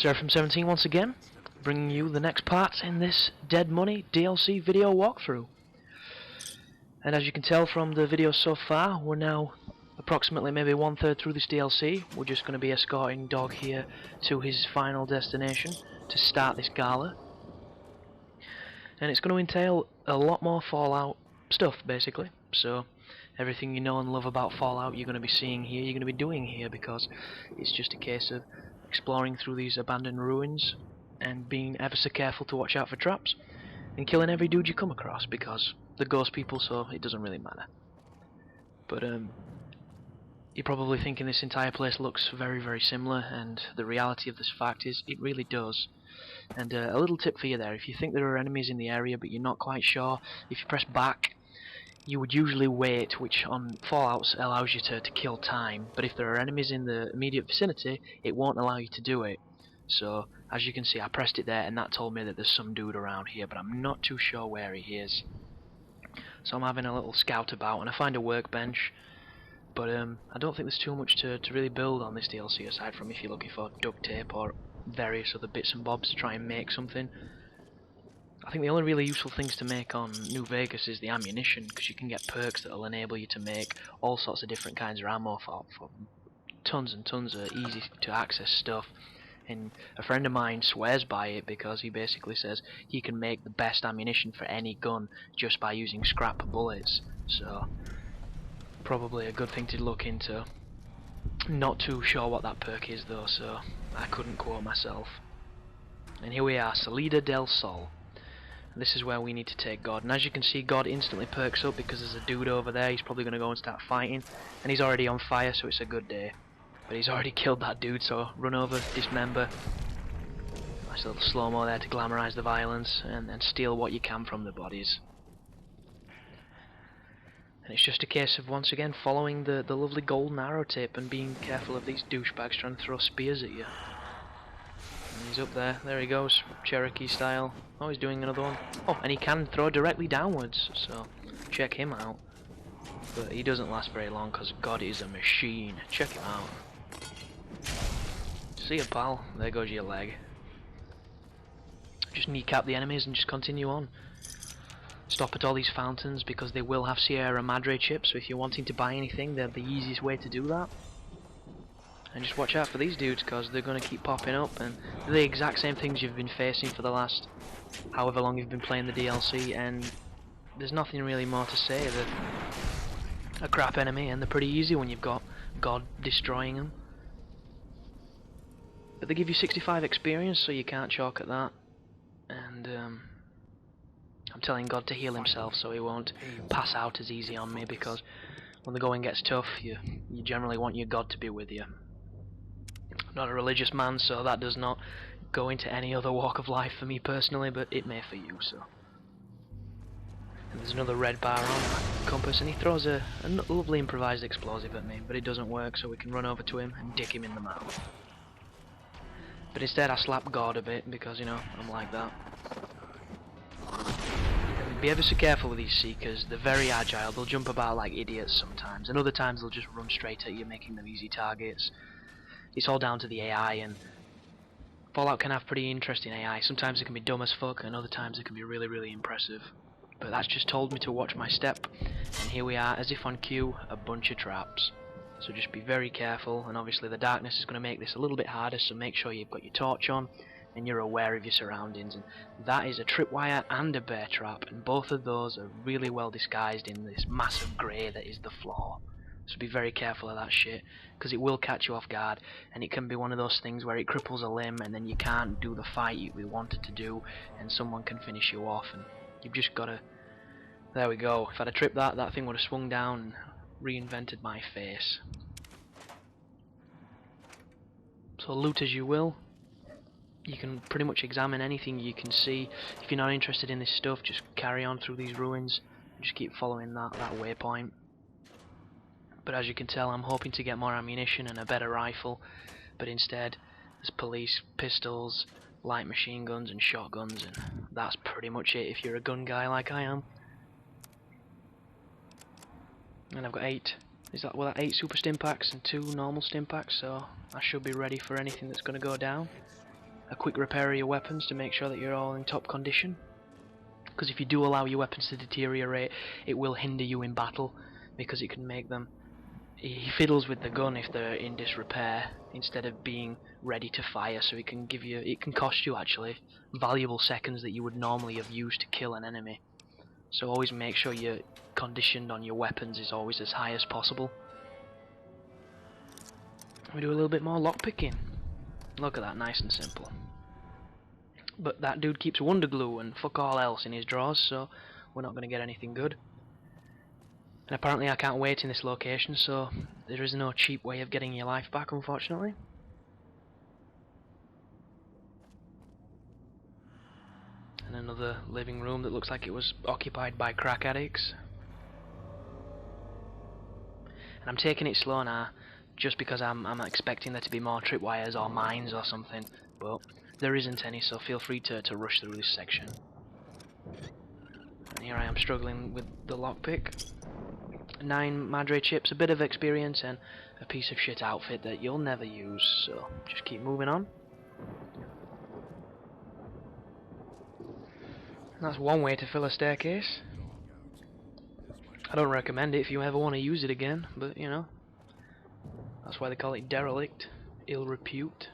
From 17 once again, bringing you the next part in this Dead Money DLC video walkthrough. And as you can tell from the video so far, we're now approximately maybe 1/3 through this DLC. We're just going to be escorting Dog here to his final destination to start this gala. And it's going to entail a lot more Fallout stuff, basically. So everything you know and love about Fallout you're going to be seeing here, you're going to be doing here, because it's just a case of exploring through these abandoned ruins and being ever so careful to watch out for traps and killing every dude you come across, because they're ghost people, so it doesn't really matter. But you're probably thinking this entire place looks very, very similar, and the reality of this fact is it really does. And a little tip for you there: if you think there are enemies in the area but you're not quite sure, if you press back, you would usually wait, which on Fallouts allows you to kill time, but if there are enemies in the immediate vicinity, it won't allow you to do it. So as you can see, I pressed it there and that told me that there's some dude around here, but I'm not too sure where he is. So I'm having a little scout about and I find a workbench, but I don't think there's too much to really build on this DLC aside from if you're looking for duct tape or various other bits and bobs to try and make something. I think the only really useful things to make on New Vegas is the ammunition, because you can get perks that will enable you to make all sorts of different kinds of ammo for tons and tons of easy to access stuff. And a friend of mine swears by it because he basically says he can make the best ammunition for any gun just by using scrap bullets. So probably a good thing to look into. Not too sure what that perk is though, so I couldn't quote myself. And here we are, Salida del Sol. This is where we need to take God, and as you can see, God instantly perks up because there's a dude over there. He's probably going to go and start fighting, and he's already on fire, so it's a good day. But he's already killed that dude, so run over, dismember. Nice little slow-mo there to glamorize the violence, and steal what you can from the bodies. And it's just a case of, once again, following the lovely golden arrow tip and being careful of these douchebags trying to throw spears at you. And he's up there, there he goes, Cherokee style. Oh, he's doing another one. Oh, and he can throw directly downwards, so check him out. But he doesn't last very long because God is a machine. Check him out. See ya, pal. There goes your leg. Just kneecap the enemies and just continue on. Stop at all these fountains because they will have Sierra Madre chips, so if you're wanting to buy anything, they're the easiest way to do that. And just watch out for these dudes, because they're going to keep popping up, and they're the exact same things you've been facing for the last however long you've been playing the DLC, and there's nothing really more to say. They're a crap enemy, and they're pretty easy when you've got God destroying them. But they give you 65 experience, so you can't chalk at that. And I'm telling God to heal himself so he won't pass out as easy on me, because when the going gets tough, you generally want your God to be with you. I'm not a religious man, so that does not go into any other walk of life for me personally, but it may for you. So, and there's another red bar on my compass, and he throws a lovely improvised explosive at me, but it doesn't work, so we can run over to him and dick him in the mouth. But instead I slap God a bit, because, you know, I'm like that. And be ever so careful with these Seekers. They're very agile. They'll jump about like idiots sometimes, and other times they'll just run straight at you, making them easy targets. It's all down to the AI, and Fallout can have pretty interesting AI. Sometimes it can be dumb as fuck, and other times it can be really, really impressive. But that's just told me to watch my step, and here we are, as if on cue, a bunch of traps. So just be very careful, and obviously the darkness is going to make this a little bit harder, so make sure you've got your torch on, and you're aware of your surroundings. And that is a tripwire and a bear trap, and both of those are really well disguised in this massive grey that is the floor. So be very careful of that shit, because it will catch you off guard, and it can be one of those things where it cripples a limb and then you can't do the fight you wanted to do, and someone can finish you off, and you've just got to... There we go. If I'd have tripped that thing would have swung down and reinvented my face. So loot as you will. You can pretty much examine anything you can see. If you're not interested in this stuff, just carry on through these ruins, just keep following that waypoint. But as you can tell, I'm hoping to get more ammunition and a better rifle, but instead there's police pistols, light machine guns and shotguns, and that's pretty much it if you're a gun guy like I am. And I've got 8 that 8 super stim packs and 2 normal stim packs, so I should be ready for anything that's going to go down. a quick repair of your weapons to make sure that you're all in top condition. Because if you do allow your weapons to deteriorate, it will hinder you in battle, because it can make them... He fiddles with the gun if they're in disrepair instead of being ready to fire, so it can give you... It can cost you actually valuable seconds that you would normally have used to kill an enemy. So always make sure you're conditioned on your weapons is always as high as possible. We do a little bit more lockpicking. Look at that, nice and simple. But that dude keeps wonder glue and fuck all else in his drawers, so we're not going to get anything good. And apparently I can't wait in this location, so there is no cheap way of getting your life back, unfortunately. And another living room that looks like it was occupied by crack addicts. And I'm taking it slow now, just because I'm expecting there to be more tripwires or mines or something, but there isn't any, so feel free to rush through this section. And here I am struggling with the lockpick. 9 Madre chips, a bit of experience, and a piece of shit outfit that you'll never use, so just keep moving on. That's one way to fill a staircase. I don't recommend it if you ever want to use it again, but you know, that's why they call it derelict, ill repute.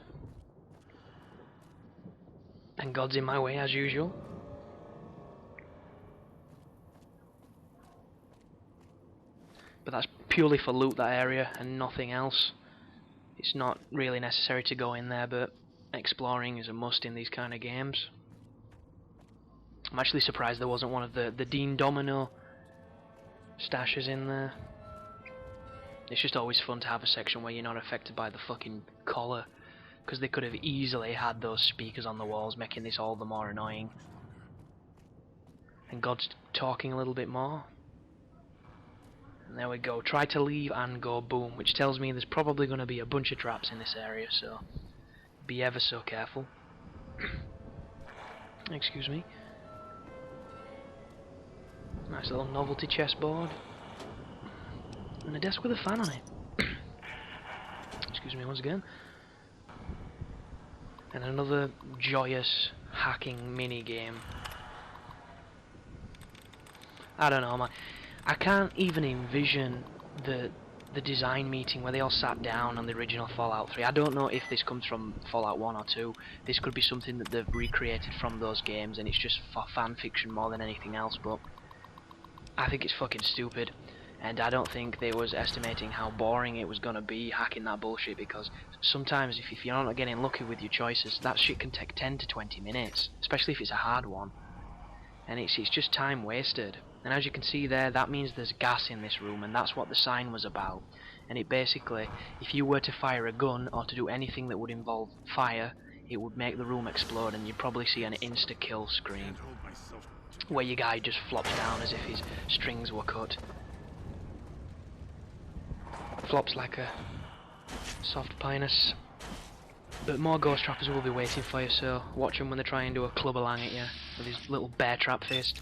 And God's in my way as usual. But that's purely for loot, that area, and nothing else. It's not really necessary to go in there, but exploring is a must in these kind of games. I'm actually surprised there wasn't one of the Dean Domino stashes in there. It's just always fun to have a section where you're not affected by the fucking collar, because they could have easily had those speakers on the walls, making this all the more annoying. And God's talking a little bit more. And there we go, try to leave and go boom, which tells me there's probably going to be a bunch of traps in this area, so be ever so careful. Excuse me. Nice little novelty chessboard. And a desk with a fan on it. Excuse me once again. And another joyous hacking mini game. I don't know, man. I can't even envision the design meeting where they all sat down on the original Fallout 3. I don't know if this comes from Fallout 1 or 2. This could be something that they've recreated from those games and it's just for fan fiction more than anything else, but I think it's fucking stupid. And I don't think they was estimating how boring it was going to be hacking that bullshit, because sometimes if you're not getting lucky with your choices, that shit can take 10 to 20 minutes, especially if it's a hard one. And it's just time wasted. And as you can see there, that means there's gas in this room, and that's what the sign was about. And it basically, if you were to fire a gun or to do anything that would involve fire, it would make the room explode, and you'd probably see an insta-kill screen, where your guy just flops down as if his strings were cut. Flops like a soft pinus. But more ghost trappers will be waiting for you, so watch them when they try and do a club-a-lang at you with his little bear trap fist,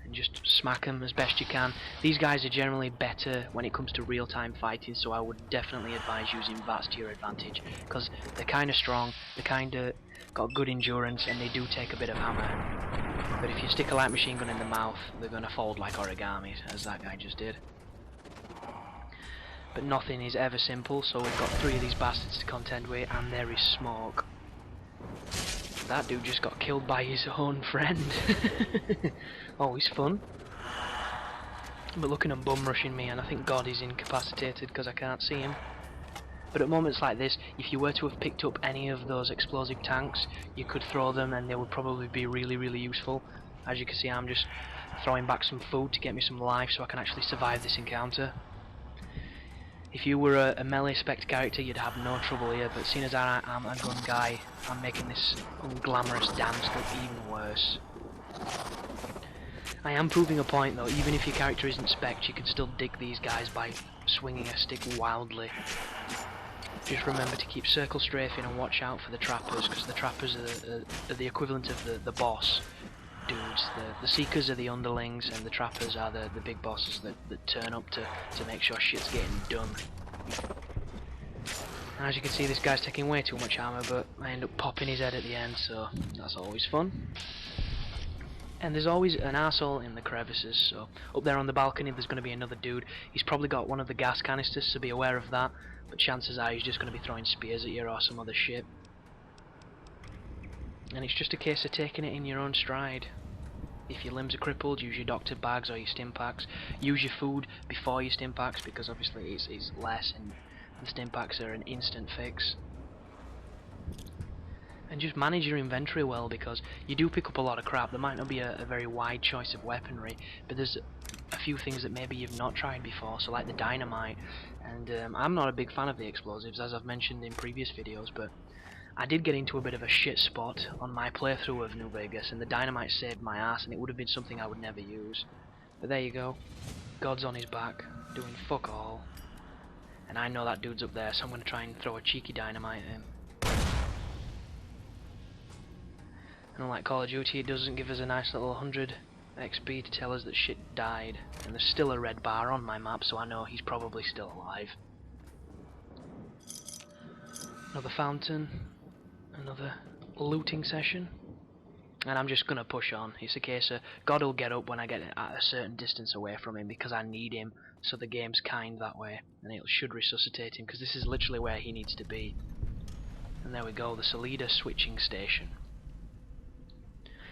and just smack them as best you can. These guys are generally better when it comes to real-time fighting, so I would definitely advise using VATS to your advantage, because they're kind of strong, they're kind of got good endurance, and they do take a bit of hammer. But if you stick a light machine gun in the mouth, they're going to fold like origami, as that guy just did. But nothing is ever simple, so we've got 3 of these bastards to contend with, and there is smoke. That dude just got killed by his own friend. Always fun. But look at him bum rushing me, and I think God is incapacitated because I can't see him. But at moments like this, if you were to have picked up any of those explosive tanks, you could throw them and they would probably be really, really useful. As you can see, I'm just throwing back some food to get me some life so I can actually survive this encounter. If you were a melee spec character, you'd have no trouble here, but seeing as I'm a gun guy, I'm making this unglamorous dance look even worse. I am proving a point though, even if your character isn't spec'd, you can still dig these guys by swinging a stick wildly. Just remember to keep circle strafing and watch out for the trappers, because the trappers are the equivalent of the boss dudes. The seekers are the underlings, and the trappers are the big bosses that turn up to make sure shit's getting done. And as you can see, this guy's taking way too much armor, but I end up popping his head at the end, so that's always fun. And there's always an arsehole in the crevices, so up there on the balcony there's going to be another dude. He's probably got one of the gas canisters, so be aware of that, but chances are he's just going to be throwing spears at you or some other shit. And it's just a case of taking it in your own stride. If your limbs are crippled, use your doctor bags or your stim packs. Use your food before your stim packs, because obviously it's less and the stim packs are an instant fix. And just manage your inventory well, because you do pick up a lot of crap. There might not be a very wide choice of weaponry, but there's a few things that maybe you've not tried before, so like the dynamite. And I'm not a big fan of the explosives, as I've mentioned in previous videos, but I did get into a bit of a shit spot on my playthrough of New Vegas, and the dynamite saved my ass, and it would have been something I would never use. But there you go. God's on his back, doing fuck all. And I know that dude's up there, so I'm going to try and throw a cheeky dynamite at him. And unlike Call of Duty, it doesn't give us a nice little 100 XP to tell us that shit died. And there's still a red bar on my map, so I know he's probably still alive. Another fountain. Another looting session. And I'm just going to push on. It's a case of God will get up when I get at a certain distance away from him, because I need him, so the game's kind that way. And it should resuscitate him, because this is literally where he needs to be. And there we go, the Salida switching station.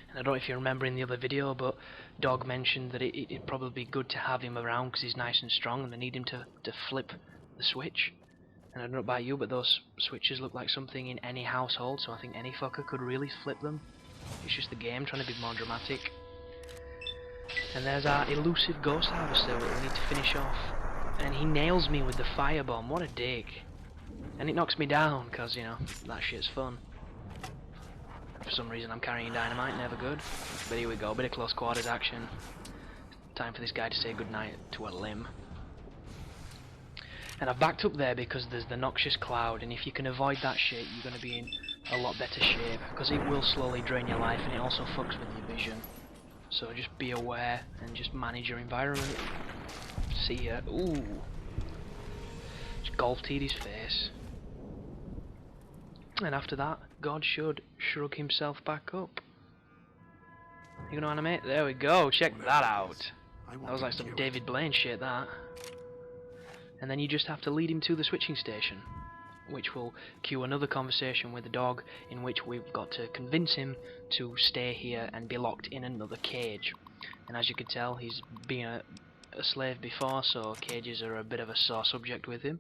And I don't know if you remember in the other video, but Dog mentioned that it'd probably be good to have him around because he's nice and strong, and they need him to flip the switch. And I don't know about you, but those switches look like something in any household, so I think any fucker could really flip them. It's just the game trying to be more dramatic. And there's our elusive ghost harvester that we need to finish off. And he nails me with the firebomb, what a dick. And it knocks me down, because, you know, that shit's fun. For some reason I'm carrying dynamite, never good. But here we go, bit of close quarters action. Time for this guy to say goodnight to a limb. And I've backed up there because there's the noxious cloud, and if you can avoid that shit, you're going to be in a lot better shape, because it will slowly drain your life and it also fucks with your vision. So just be aware and just manage your environment. See ya. Ooh. Just golf-teed his face. And after that, God should shrug himself back up. You gonna animate? There we go, check that out. That was like some David Blaine shit, that. And then you just have to lead him to the switching station, which will cue another conversation with the dog, in which we've got to convince him to stay here and be locked in another cage. And as you can tell, he's been a slave before, so cages are a bit of a sore subject with him.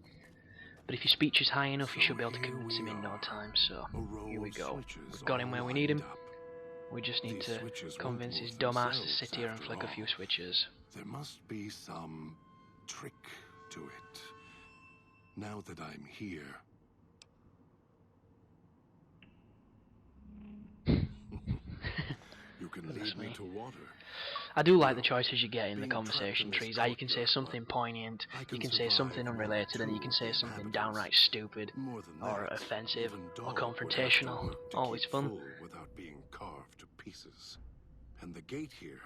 But if your speech is high enough, you should be able to convince him in no time, so here we go. We've got him where we need him. We just need to convince his dumb ass to sit here and flick a few switches. There must be some trick to it. Now that I'm here. You can lead me to water. I do like the choices you get in the conversation trees. You can say something poignant, you can say something unrelated, and you can say something downright stupid, or offensive, or confrontational. Always fun. Without being carved to pieces. And the gate here,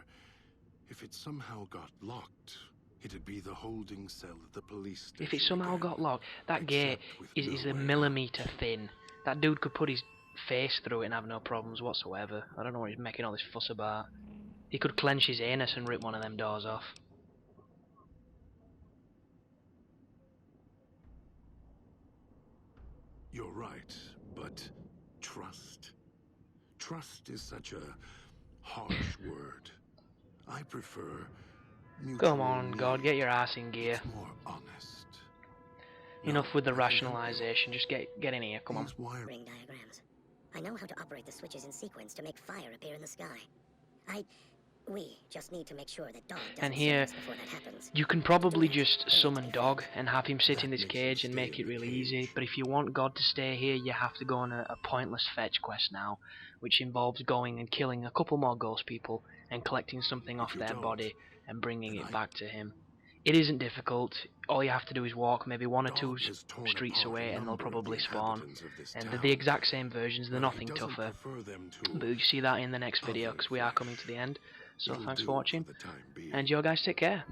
if it somehow got locked, it'd be the holding cell at the police station. If it somehow got locked, that gate is a millimetre thin. That dude could put his face through it and have no problems whatsoever. I don't know what he's making all this fuss about. He could clench his anus and rip one of them doors off. You're right, but trust? Trust is such a harsh word. I prefer Come on, God, get your ass in gear. It's more honest. Enough with the rationalization, just get in here, come on. Ring diagrams. I know how to operate the switches in sequence to make fire appear in the sky. We just need to make sure that Dog doesn't And here, before that happens. you can probably just summon Dog and have him sit in this cage and make it really easy, but if you want God to stay here, you have to go on a pointless fetch quest now, which involves going and killing a couple more ghost people and collecting something off their body and bringing it back to him. It isn't difficult. All you have to do is walk maybe one or two streets away and they'll probably spawn. And they're the exact same versions, they're nothing tougher. But you see that in the next video, because we are coming to the end. So thanks for watching, and you guys take care.